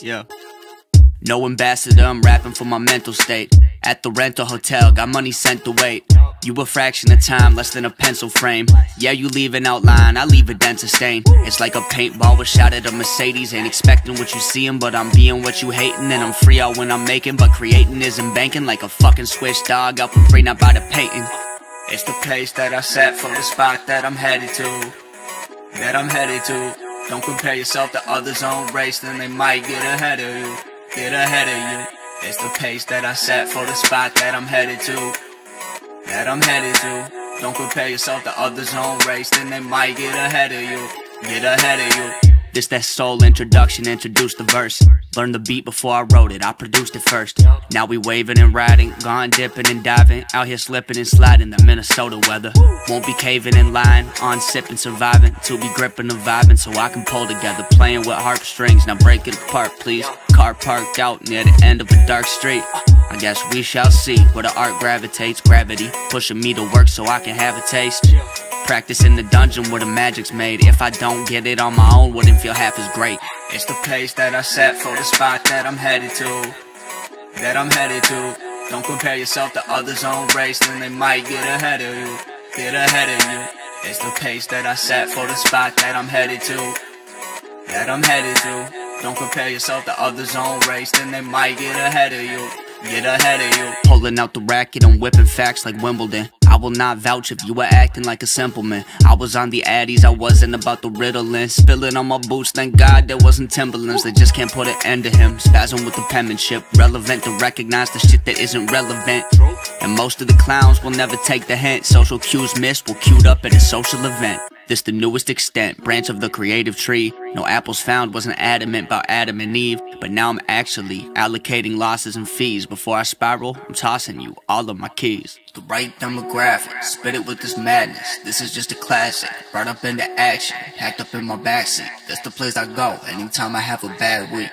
Yeah. No ambassador, I'm rapping for my mental state. At the rental hotel, got money sent to wait. You a fraction of time, less than a pencil frame. Yeah, you leave an outline, I leave a dent, a stain. It's like a paintball with shot at a Mercedes. Ain't expecting what you seeing, but I'm being what you hating. And I'm free out when I'm making, but creating isn't banking. Like a fucking Swiss dog, out for free, not by the painting. It's the pace that I set for the spot that I'm headed to. Don't compare yourself to others' own race, then they might get ahead of you. It's the pace that I set for the spot that I'm headed to. Don't compare yourself to others' own race, then they might get ahead of you. This that soul introduction, introduce the verse. Learned the beat before I wrote it, I produced it first. Now we waving and riding, gone dipping and diving. Out here slipping and sliding, the Minnesota weather. Won't be caving in line, on sipping, surviving. To be gripping and vibing so I can pull together. Playing with harp strings, now break it apart please. Car parked out near the end of a dark street. I guess we shall see where the art gravitates. Gravity pushing me to work so I can have a taste. Practice in the dungeon where the magic's made. If I don't get it on my own, wouldn't feel half as great. It's the pace that I set for the spot that I'm headed to. Don't compare yourself to others' own race, then they might get ahead of you. It's the pace that I set for the spot that I'm headed to. Don't compare yourself to others' own race, then they might get ahead of you. Pulling out the racket, I'm whipping facts like Wimbledon. I will not vouch if you were acting like a simple man. I was on the Addies, I wasn't about the Ritalin. Spilling on my boots, thank God there wasn't Timberlands. They just can't put an end to him. Spasm with the penmanship, relevant to recognize the shit that isn't relevant. And most of the clowns will never take the hint. Social cues missed, will queued up at a social event. This the newest extent, branch of the creative tree. No apples found, wasn't adamant about Adam and Eve. But now I'm actually allocating losses and fees. Before I spiral, I'm tossing you all of my keys. The right demographic, spit it with this madness. This is just a classic, brought up into action, packed up in my backseat. That's the place I go anytime I have a bad week.